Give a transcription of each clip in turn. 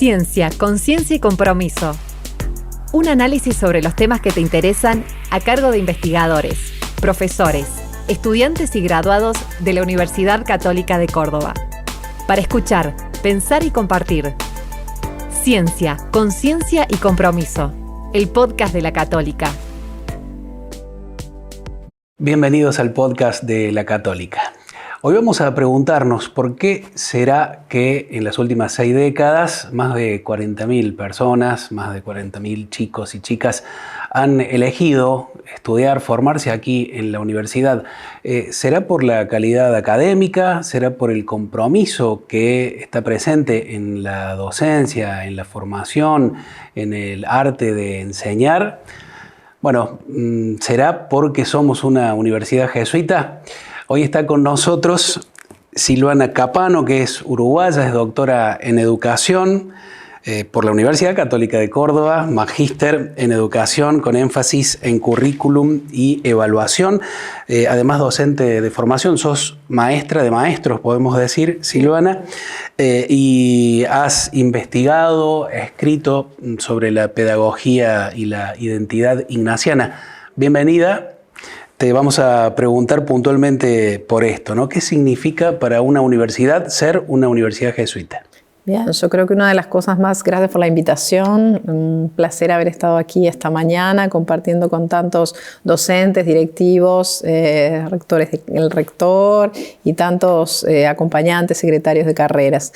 Ciencia, conciencia y compromiso. Un análisis sobre los temas que te interesan a cargo de investigadores, profesores, estudiantes y graduados de la Universidad Católica de Córdoba. Para escuchar, pensar y compartir. Ciencia, conciencia y compromiso. El podcast de la Católica. Bienvenidos al podcast de la Católica. Hoy vamos a preguntarnos por qué será que en las últimas 6 décadas más de 40.000 personas, más de 40.000 chicos y chicas han elegido estudiar, formarse aquí en la universidad. ¿Será por la calidad académica? ¿Será por el compromiso que está presente en la docencia, en la formación, en el arte de enseñar? Bueno, ¿será porque somos una universidad jesuita? Hoy está con nosotros Silvana Capano, que es uruguaya, es doctora en educación por la Universidad Católica de Córdoba, magíster en educación con énfasis en currículum y evaluación, además docente de formación. Sos maestra de maestros, podemos decir, Silvana, y has investigado, escrito sobre la pedagogía y la identidad ignaciana. Bienvenida. Te vamos a preguntar puntualmente por esto, ¿no? ¿Qué significa para una universidad ser una universidad jesuita? Bien, yo creo que una de las cosas más, gracias por la invitación, un placer haber estado aquí esta mañana compartiendo con tantos docentes, directivos, rectores, el rector y tantos acompañantes, secretarios de carreras.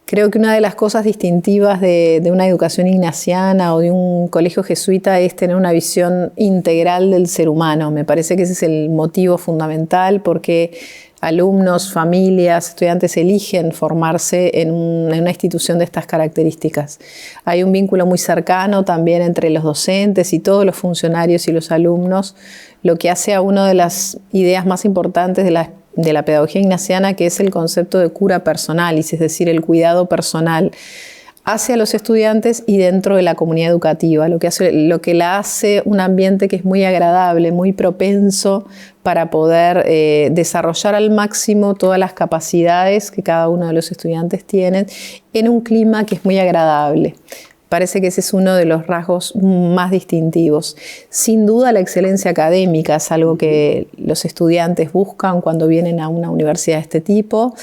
Creo que una de las cosas distintivas de una educación ignaciana o de un colegio jesuita es tener una visión integral del ser humano. Me parece que ese es el motivo fundamental porque alumnos, familias, estudiantes eligen formarse en una institución de estas características. Hay un vínculo muy cercano también entre los docentes y todos los funcionarios y los alumnos, lo que hace a una de las ideas más importantes de la pedagogía ignaciana, que es el concepto de cura personalis, es decir, el cuidado personal hacia los estudiantes y dentro de la comunidad educativa, lo que la hace un ambiente que es muy agradable, muy propenso para poder desarrollar al máximo todas las capacidades que cada uno de los estudiantes tiene en un clima que es muy agradable. Parece que ese es uno de los rasgos más distintivos. Sin duda la excelencia académica es algo que los estudiantes buscan cuando vienen a una universidad de este tipo.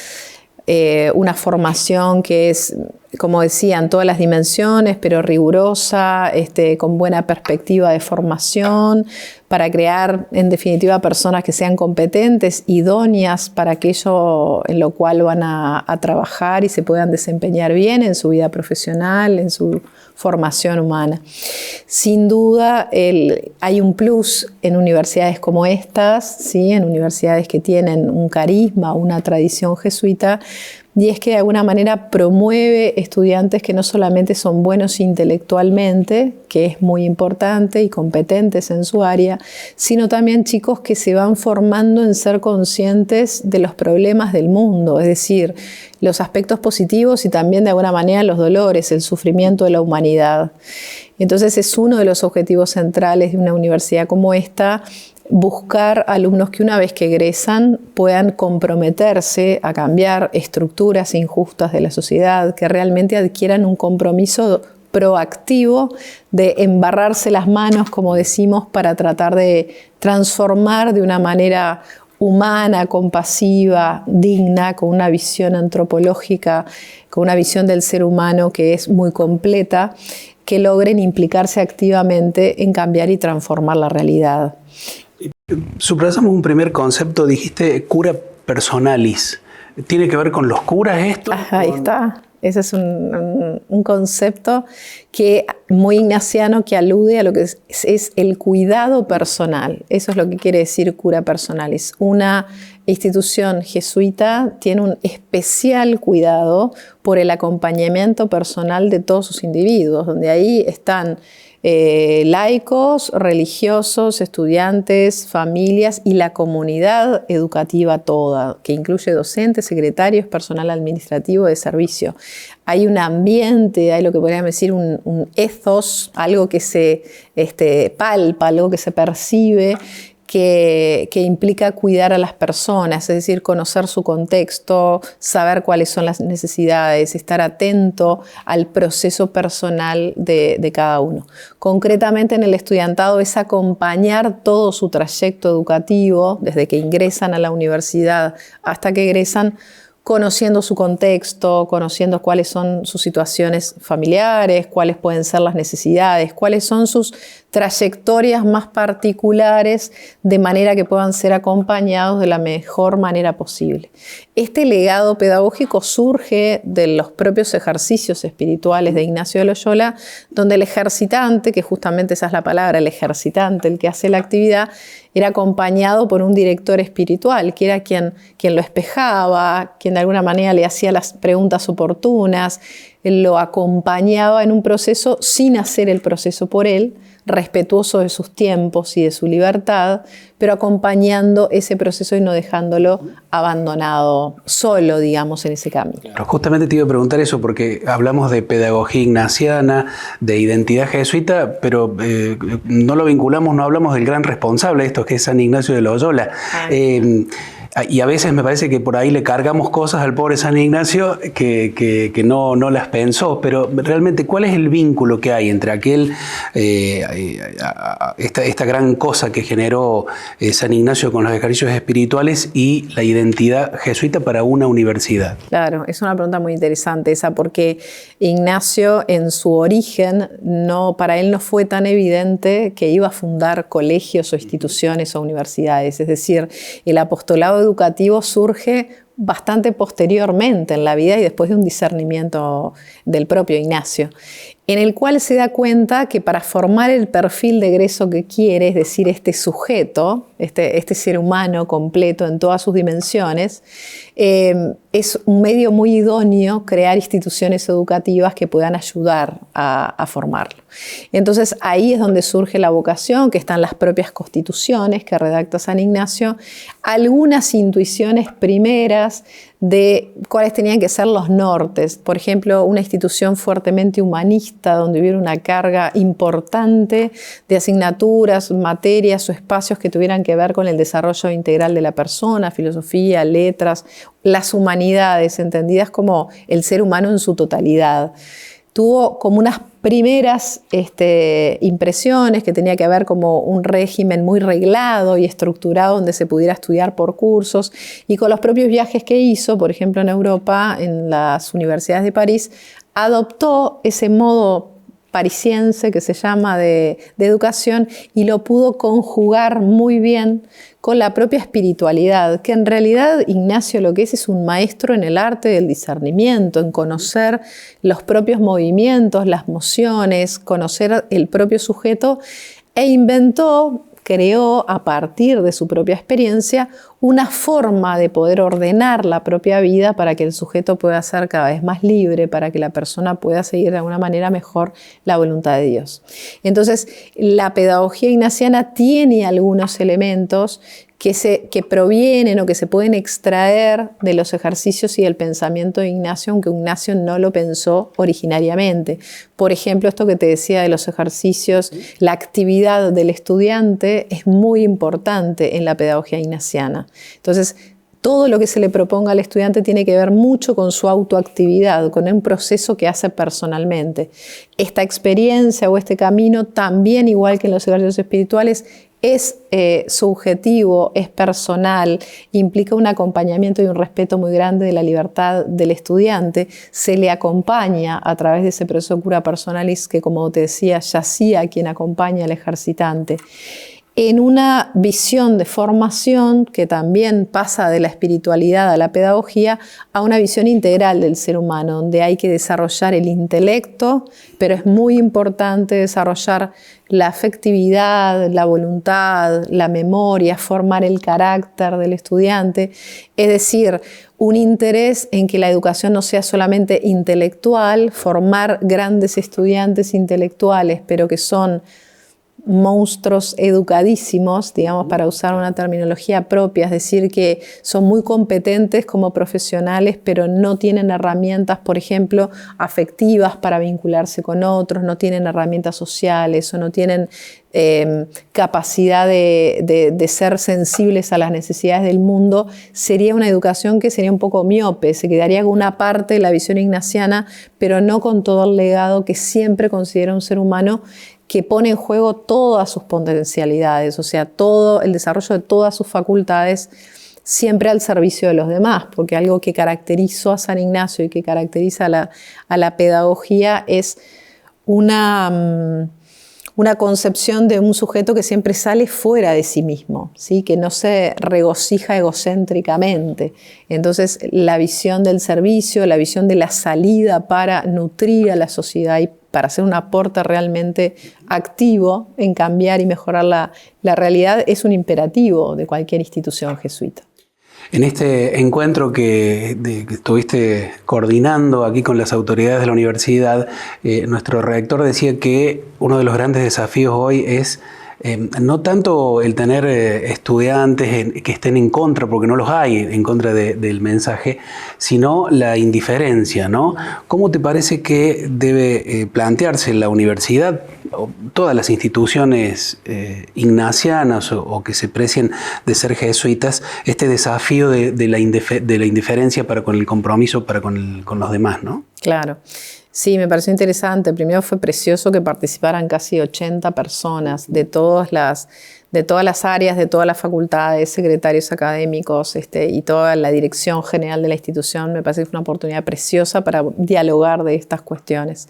Una formación que es, como decían, todas las dimensiones, pero rigurosa, con buena perspectiva de formación, para crear, en definitiva, personas que sean competentes, idóneas para aquello en lo cual van a trabajar y se puedan desempeñar bien en su vida profesional, en su formación humana. Sin duda, hay un plus en universidades como estas, ¿sí? En universidades que tienen un carisma, una tradición jesuita, y es que de alguna manera promueve estudiantes que no solamente son buenos intelectualmente, que es muy importante, y competentes en su área, sino también chicos que se van formando en ser conscientes de los problemas del mundo, es decir, los aspectos positivos y también de alguna manera los dolores, el sufrimiento de la humanidad. Entonces es uno de los objetivos centrales de una universidad como esta, buscar alumnos que una vez que egresan puedan comprometerse a cambiar estructuras injustas de la sociedad, que realmente adquieran un compromiso proactivo de embarrarse las manos, como decimos, para tratar de transformar de una manera humana, compasiva, digna, con una visión antropológica, con una visión del ser humano que es muy completa, que logren implicarse activamente en cambiar y transformar la realidad. Subrayamos un primer concepto, dijiste cura personalis. ¿Tiene que ver con los curas esto? Ahí está. Ese es un concepto muy ignaciano que alude a lo que es el cuidado personal. Eso es lo que quiere decir cura personalis. Una institución jesuita tiene un especial cuidado por el acompañamiento personal de todos sus individuos, donde ahí están laicos, religiosos, estudiantes, familias y la comunidad educativa toda, que incluye docentes, secretarios, personal administrativo de servicio. Hay un ambiente, hay lo que podríamos decir un ethos, algo que se palpa, algo que se percibe, que implica cuidar a las personas, es decir, conocer su contexto, saber cuáles son las necesidades, estar atento al proceso personal de cada uno. Concretamente en el estudiantado es acompañar todo su trayecto educativo, desde que ingresan a la universidad hasta que egresan, conociendo su contexto, conociendo cuáles son sus situaciones familiares, cuáles pueden ser las necesidades, cuáles son sus trayectorias más particulares, de manera que puedan ser acompañados de la mejor manera posible. Este legado pedagógico surge de los propios ejercicios espirituales de Ignacio de Loyola, donde el ejercitante, que justamente esa es la palabra, el ejercitante, el que hace la actividad, era acompañado por un director espiritual, que era quien lo espejaba, quien de alguna manera le hacía las preguntas oportunas, lo acompañaba en un proceso sin hacer el proceso por él, respetuoso de sus tiempos y de su libertad, pero acompañando ese proceso y no dejándolo abandonado, solo, digamos, en ese camino. Claro, justamente te iba a preguntar eso, porque hablamos de pedagogía ignaciana, de identidad jesuita, pero no lo vinculamos, no hablamos del gran responsable de esto, que es San Ignacio de Loyola. Y a veces me parece que por ahí le cargamos cosas al pobre San Ignacio que no las pensó, pero realmente, ¿cuál es el vínculo que hay entre esta gran cosa que generó San Ignacio con los ejercicios espirituales y la identidad jesuita para una universidad? Claro, es una pregunta muy interesante esa, porque Ignacio en su origen, para él no fue tan evidente que iba a fundar colegios o instituciones o universidades, es decir, el apostolado educativo surge bastante posteriormente en la vida y después de un discernimiento del propio Ignacio, en el cual se da cuenta que para formar el perfil de egreso que quiere, es decir, este sujeto, este ser humano completo en todas sus dimensiones, es un medio muy idóneo crear instituciones educativas que puedan ayudar a formarlo. Entonces ahí es donde surge la vocación, que están las propias constituciones que redacta San Ignacio, algunas intuiciones primeras de cuáles tenían que ser los nortes. Por ejemplo, una institución fuertemente humanista, donde hubiera una carga importante de asignaturas, materias o espacios que tuvieran que ver con el desarrollo integral de la persona, filosofía, letras, las humanidades, entendidas como el ser humano en su totalidad. Tuvo como unas primeras impresiones que tenía que ver como un régimen muy reglado y estructurado donde se pudiera estudiar por cursos, y con los propios viajes que hizo, por ejemplo en Europa, en las universidades de París, adoptó ese modo parisiense que se llama de educación y lo pudo conjugar muy bien con la propia espiritualidad, que en realidad Ignacio lo que es un maestro en el arte del discernimiento, en conocer los propios movimientos, las mociones, conocer el propio sujeto, e creó a partir de su propia experiencia una forma de poder ordenar la propia vida para que el sujeto pueda ser cada vez más libre, para que la persona pueda seguir de alguna manera mejor la voluntad de Dios. Entonces, la pedagogía ignaciana tiene algunos elementos que provienen o que se pueden extraer de los ejercicios y del pensamiento de Ignacio, aunque Ignacio no lo pensó originariamente. Por ejemplo, esto que te decía de los ejercicios, la actividad del estudiante es muy importante en la pedagogía ignaciana. Entonces, todo lo que se le proponga al estudiante tiene que ver mucho con su autoactividad, con un proceso que hace personalmente. Esta experiencia o este camino, también igual que en los ejercicios espirituales, es subjetivo, es personal, implica un acompañamiento y un respeto muy grande de la libertad del estudiante. Se le acompaña a través de ese proceso cura personalis que, como te decía, yacía quien acompaña al ejercitante, en una visión de formación que también pasa de la espiritualidad a la pedagogía a una visión integral del ser humano, donde hay que desarrollar el intelecto, pero es muy importante desarrollar la afectividad, la voluntad, la memoria, formar el carácter del estudiante, es decir, un interés en que la educación no sea solamente intelectual, formar grandes estudiantes intelectuales, pero que son monstruos educadísimos, digamos, para usar una terminología propia, es decir, que son muy competentes como profesionales, pero no tienen herramientas, por ejemplo, afectivas para vincularse con otros, no tienen herramientas sociales o no tienen capacidad de ser sensibles a las necesidades del mundo, sería una educación que sería un poco miope, se quedaría con una parte de la visión ignaciana, pero no con todo el legado que siempre considera un ser humano que pone en juego todas sus potencialidades, o sea, todo el desarrollo de todas sus facultades, siempre al servicio de los demás, porque algo que caracterizó a San Ignacio y que caracteriza a la pedagogía es una concepción de un sujeto que siempre sale fuera de sí mismo, ¿sí? Que no se regocija egocéntricamente. Entonces, la visión del servicio, la visión de la salida para nutrir a la sociedad y para hacer un aporte realmente activo en cambiar y mejorar la realidad es un imperativo de cualquier institución jesuita. En este encuentro que estuviste coordinando aquí con las autoridades de la universidad, nuestro rector decía que uno de los grandes desafíos hoy es no tanto el tener estudiantes que estén en contra, porque no los hay en contra del mensaje, sino la indiferencia, ¿no? ¿Cómo te parece que debe plantearse la universidad, o todas las instituciones ignacianas o que se precien de ser jesuitas, este desafío de la indiferencia para con el compromiso para con los demás, ¿no? Claro. Sí, me pareció interesante. Primero fue precioso que participaran casi 80 personas de todas las áreas, de todas las facultades, secretarios académicos y toda la dirección general de la institución. Me parece que fue una oportunidad preciosa para dialogar de estas cuestiones.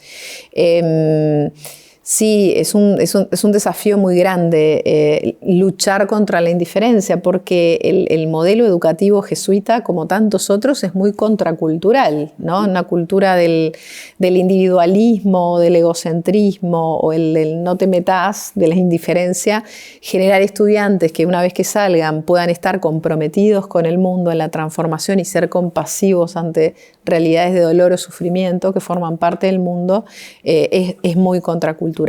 Sí, es un desafío muy grande luchar contra la indiferencia, porque el modelo educativo jesuita, como tantos otros, es muy contracultural, ¿no? Una cultura del individualismo, del egocentrismo o el no te metas, de la indiferencia. Generar estudiantes que una vez que salgan puedan estar comprometidos con el mundo en la transformación y ser compasivos ante realidades de dolor o sufrimiento que forman parte del mundo, es muy contracultural.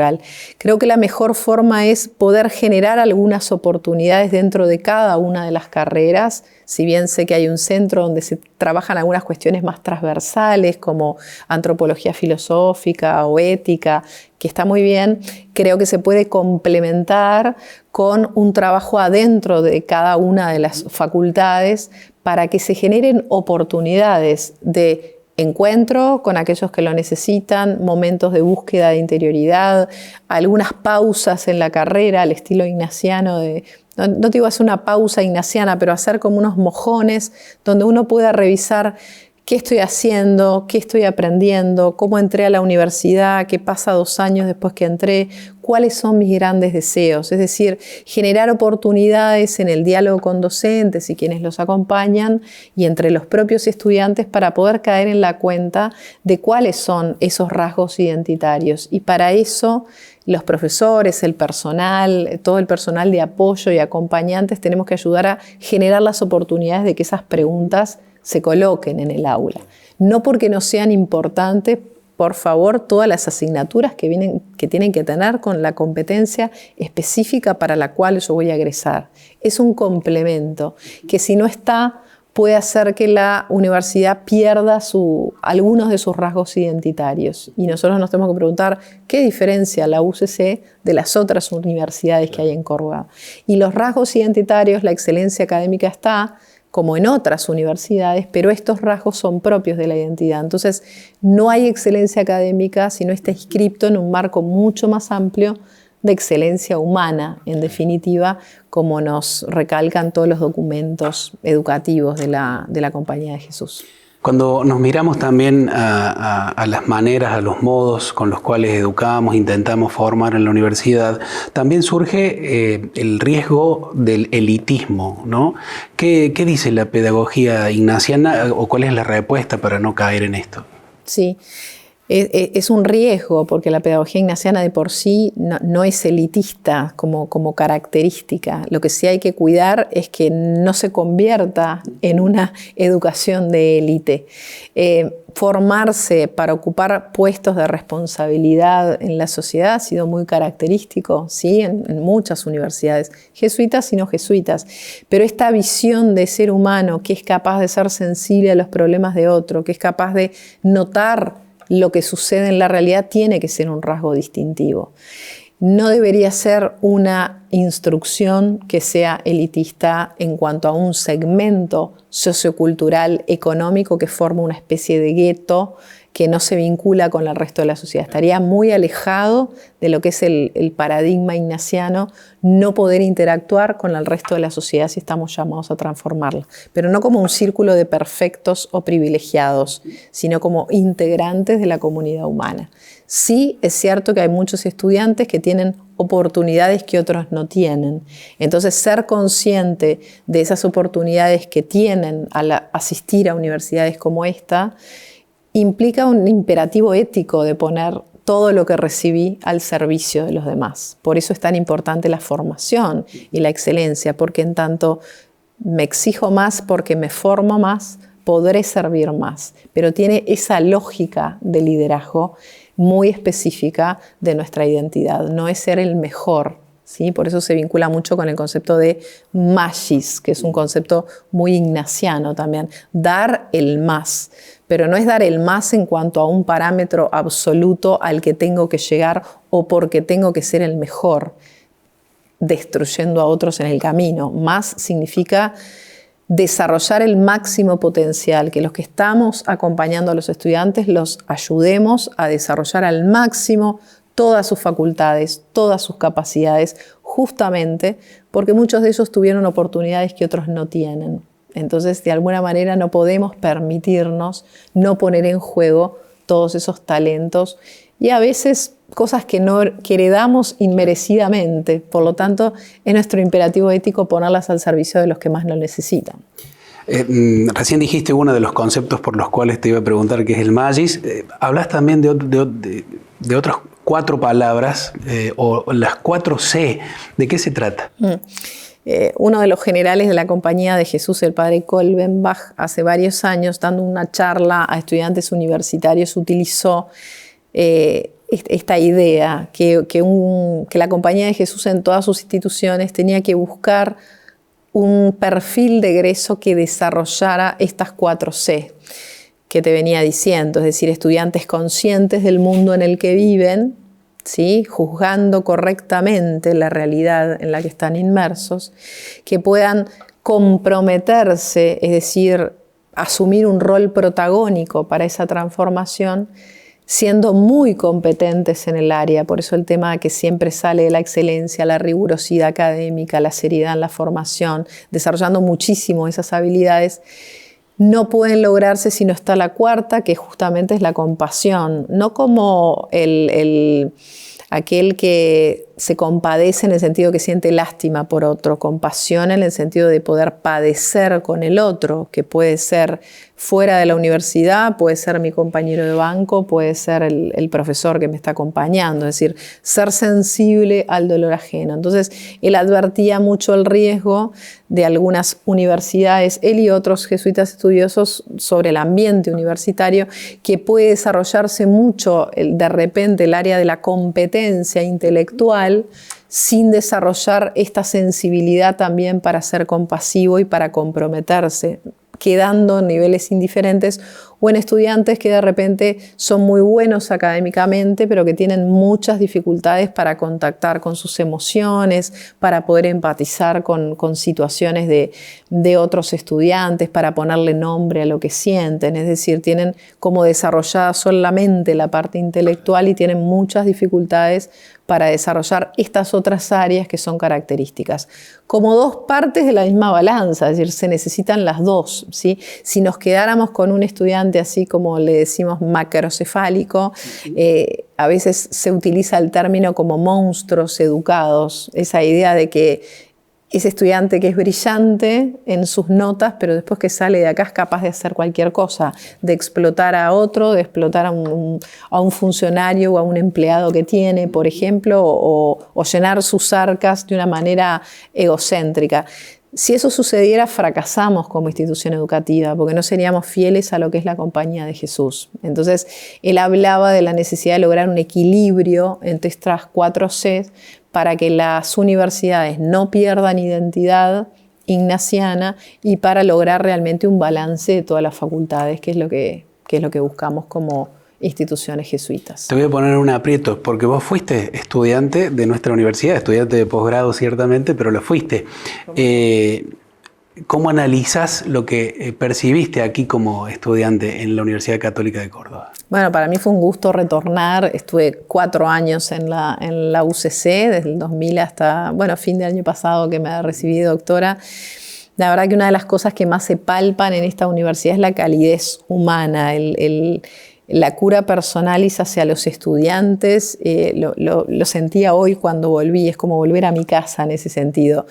Creo que la mejor forma es poder generar algunas oportunidades dentro de cada una de las carreras, si bien sé que hay un centro donde se trabajan algunas cuestiones más transversales como antropología filosófica o ética, que está muy bien, creo que se puede complementar con un trabajo adentro de cada una de las facultades para que se generen oportunidades de encuentro con aquellos que lo necesitan, momentos de búsqueda de interioridad, algunas pausas en la carrera al estilo ignaciano, no te digo hacer una pausa ignaciana, pero hacer como unos mojones donde uno pueda revisar qué estoy haciendo, qué estoy aprendiendo, cómo entré a la universidad, qué pasa 2 años después que entré, cuáles son mis grandes deseos. Es decir, generar oportunidades en el diálogo con docentes y quienes los acompañan y entre los propios estudiantes para poder caer en la cuenta de cuáles son esos rasgos identitarios. Y para eso los profesores, el personal, todo el personal de apoyo y acompañantes tenemos que ayudar a generar las oportunidades de que esas preguntas se coloquen en el aula. No porque no sean importantes, por favor, todas las asignaturas que tienen que tener con la competencia específica para la cual yo voy a egresar. Es un complemento que si no está, puede hacer que la universidad pierda algunos de sus rasgos identitarios. Y nosotros nos tenemos que preguntar qué diferencia la UCC de las otras universidades que hay en Córdoba. Y los rasgos identitarios, la excelencia académica está como en otras universidades, pero estos rasgos son propios de la identidad. Entonces, no hay excelencia académica si no está inscripto en un marco mucho más amplio de excelencia humana, en definitiva, como nos recalcan todos los documentos educativos de la Compañía de Jesús. Cuando nos miramos también a las maneras, a los modos con los cuales educamos, intentamos formar en la universidad, también surge el riesgo del elitismo, ¿no? ¿Qué dice la pedagogía ignaciana o cuál es la respuesta para no caer en esto? Sí. Es un riesgo porque la pedagogía ignaciana de por sí no es elitista como característica. Lo que sí hay que cuidar es que no se convierta en una educación de élite. Formarse para ocupar puestos de responsabilidad en la sociedad ha sido muy característico, ¿sí? En muchas universidades, jesuitas y no jesuitas. Pero esta visión de ser humano que es capaz de ser sensible a los problemas de otro, que es capaz de notar lo que sucede en la realidad, tiene que ser un rasgo distintivo. No debería ser una instrucción que sea elitista en cuanto a un segmento sociocultural económico que forma una especie de gueto que no se vincula con el resto de la sociedad. Estaría muy alejado de lo que es el paradigma ignaciano, no poder interactuar con el resto de la sociedad si estamos llamados a transformarla. Pero no como un círculo de perfectos o privilegiados, sino como integrantes de la comunidad humana. Sí, es cierto que hay muchos estudiantes que tienen oportunidades que otros no tienen. Entonces, ser consciente de esas oportunidades que tienen al asistir a universidades como esta implica un imperativo ético de poner todo lo que recibí al servicio de los demás. Por eso es tan importante la formación y la excelencia, porque en tanto me exijo más porque me formo más, podré servir más. Pero tiene esa lógica de liderazgo muy específica de nuestra identidad. No es ser el mejor, ¿sí? Por eso se vincula mucho con el concepto de magis, que es un concepto muy ignaciano también. Dar el más. Pero no es dar el más en cuanto a un parámetro absoluto al que tengo que llegar o porque tengo que ser el mejor, destruyendo a otros en el camino. Más significa desarrollar el máximo potencial, que los que estamos acompañando a los estudiantes los ayudemos a desarrollar al máximo todas sus facultades, todas sus capacidades, justamente porque muchos de ellos tuvieron oportunidades que otros no tienen. Entonces, de alguna manera no podemos permitirnos no poner en juego todos esos talentos y a veces cosas que heredamos inmerecidamente. Por lo tanto, es nuestro imperativo ético ponerlas al servicio de los que más lo necesitan. Recién dijiste uno de los conceptos por los cuales te iba a preguntar, que es el magis. Hablas también de otras 4 palabras, o las 4 C. ¿De qué se trata? Uno de los generales de la Compañía de Jesús, el padre Kolbenbach, hace varios años, dando una charla a estudiantes universitarios, utilizó esta idea que la Compañía de Jesús en todas sus instituciones tenía que buscar un perfil de egreso que desarrollara estas 4 C que te venía diciendo, es decir, estudiantes conscientes del mundo en el que viven, ¿sí? Juzgando correctamente la realidad en la que están inmersos, que puedan comprometerse, es decir, asumir un rol protagónico para esa transformación, siendo muy competentes en el área. Por eso el tema que siempre sale de la excelencia, la rigurosidad académica, la seriedad en la formación, desarrollando muchísimo esas habilidades, no pueden lograrse si no está la 4ª, que justamente es la compasión. No como aquel que se compadece en el sentido que siente lástima por otro, compasión en el sentido de poder padecer con el otro, que puede ser fuera de la universidad, puede ser mi compañero de banco, puede ser el profesor que me está acompañando, es decir, ser sensible al dolor ajeno. Entonces, él advertía mucho el riesgo de algunas universidades, él y otros jesuitas estudiosos, sobre el ambiente universitario, que puede desarrollarse mucho de repente el área de la competencia intelectual, sin desarrollar esta sensibilidad también para ser compasivo y para comprometerse, quedando en niveles indiferentes o en estudiantes que de repente son muy buenos académicamente, pero que tienen muchas dificultades para contactar con sus emociones, para poder empatizar con situaciones de otros estudiantes, para ponerle nombre a lo que sienten. Es decir, tienen como desarrollada solamente la parte intelectual y tienen muchas dificultades para desarrollar estas otras áreas que son características. Como 2 partes de la misma balanza, es decir, se necesitan las 2, ¿sí? Si nos quedáramos con un estudiante así como le decimos macrocefálico, a veces se utiliza el término como monstruos educados, esa idea de que ese estudiante que es brillante en sus notas, pero después que sale de acá es capaz de hacer cualquier cosa, de explotar a otro, de explotar a un funcionario o a un empleado que tiene, por ejemplo, o llenar sus arcas de una manera egocéntrica. Si eso sucediera, fracasamos como institución educativa, porque no seríamos fieles a lo que es la compañía de Jesús. Entonces, él hablaba de la necesidad de lograr un equilibrio entre estas 4 Cs para que las universidades no pierdan identidad ignaciana y para lograr realmente un balance de todas las facultades, que es lo que buscamos como instituciones jesuitas. Te voy a poner un aprieto, porque vos fuiste estudiante de nuestra universidad, estudiante de posgrado ciertamente, pero lo fuiste. ¿Cómo analizas lo que percibiste aquí como estudiante en la Universidad Católica de Córdoba? Bueno, para mí fue un gusto retornar. Estuve 4 años en la UCC, desde el 2000 hasta, fin del año pasado que me recibí doctora. La verdad que una de las cosas que más se palpan en esta universidad es la calidez humana, la cura personalis hacia los estudiantes. Lo sentía hoy cuando volví, es como volver a mi casa en ese sentido.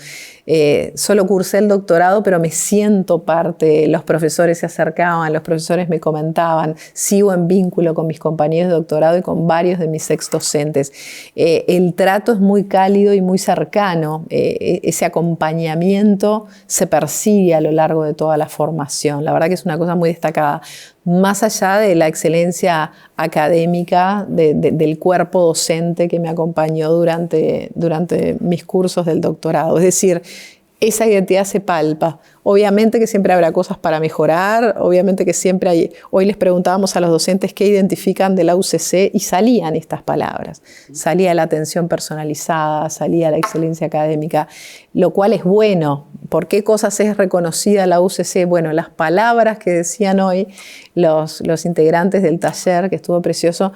Solo cursé el doctorado, pero me siento parte. Los profesores se acercaban, los profesores me comentaban, sigo en vínculo con mis compañeros de doctorado y con varios de mis exdocentes. El trato es muy cálido y muy cercano. Ese acompañamiento se percibe a lo largo de toda la formación. La verdad que es una cosa muy destacada. Más allá de la excelencia académica del cuerpo docente que me acompañó durante mis cursos del doctorado. Es decir, esa identidad se palpa. Obviamente que siempre habrá cosas para mejorar, obviamente que siempre hay... Hoy les preguntábamos a los docentes qué identifican de la UCC y salían estas palabras. Salía la atención personalizada, salía la excelencia académica, lo cual es bueno. ¿Por qué cosas es reconocida la UCC? Bueno, las palabras que decían hoy los integrantes del taller, que estuvo precioso,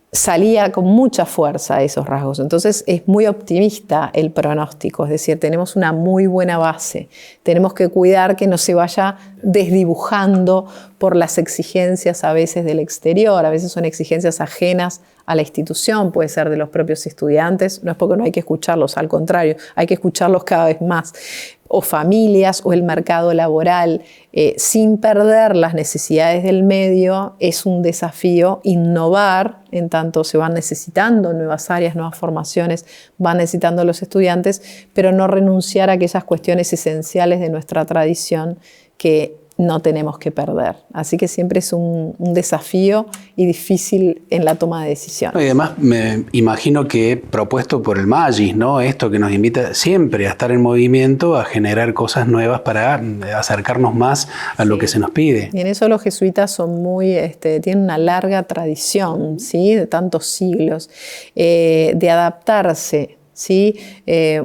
salía con mucha fuerza esos rasgos. Entonces es muy optimista el pronóstico, es decir, tenemos una muy buena base. Tenemos que cuidar que no se vaya desdibujando por las exigencias a veces del exterior, a veces son exigencias ajenas a la institución, puede ser de los propios estudiantes, no es porque no hay que escucharlos, al contrario, hay que escucharlos cada vez más, o familias o el mercado laboral, sin perder las necesidades del medio. Es un desafío innovar, en tanto se van necesitando nuevas áreas, nuevas formaciones, van necesitando los estudiantes, pero no renunciar a aquellas cuestiones esenciales de nuestra tradición que no tenemos que perder. Así que siempre es un desafío y difícil en la toma de decisiones. Y además me imagino que propuesto por el Magis, ¿no? Esto que nos invita siempre a estar en movimiento, a generar cosas nuevas para acercarnos más a lo que se nos pide. Y en eso los jesuitas son tienen una larga tradición, ¿sí? De tantos siglos, de adaptarse. ¿Sí?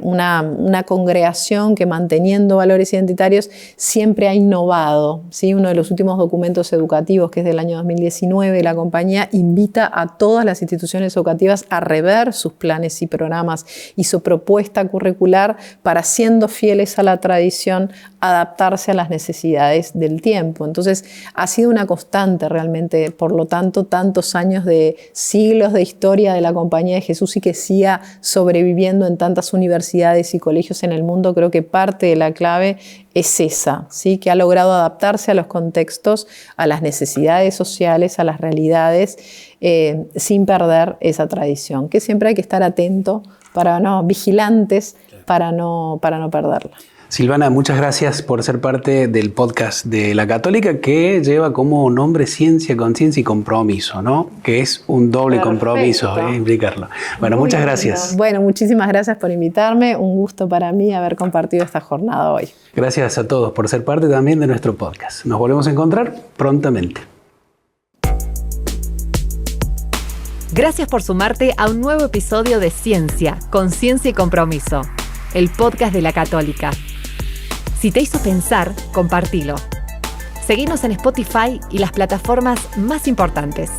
Una congregación que, manteniendo valores identitarios, siempre ha innovado, ¿sí? Uno de los últimos documentos educativos, que es del año 2019, la compañía invita a todas las instituciones educativas a rever sus planes y programas y su propuesta curricular para, siendo fieles a la tradición, adaptarse a las necesidades del tiempo. Entonces ha sido una constante realmente, por lo tanto, tantos años de siglos de historia de la Compañía de Jesús, y que siga sobreviviendo en tantas universidades y colegios en el mundo. Creo que parte de la clave es esa, ¿sí? Que ha logrado adaptarse a los contextos, a las necesidades sociales, a las realidades, sin perder esa tradición, que siempre hay que estar atento, vigilantes, para no perderla. Silvana, muchas gracias por ser parte del podcast de La Católica, que lleva como nombre Ciencia, Conciencia y Compromiso, ¿no? Que es un doble compromiso, implicarlo. Bueno, muchas gracias. Bueno, muchísimas gracias por invitarme. Un gusto para mí haber compartido esta jornada hoy. Gracias a todos por ser parte también de nuestro podcast. Nos volvemos a encontrar prontamente. Gracias por sumarte a un nuevo episodio de Ciencia, Conciencia y Compromiso, el podcast de La Católica. Si te hizo pensar, compartilo. Seguinos en Spotify y las plataformas más importantes.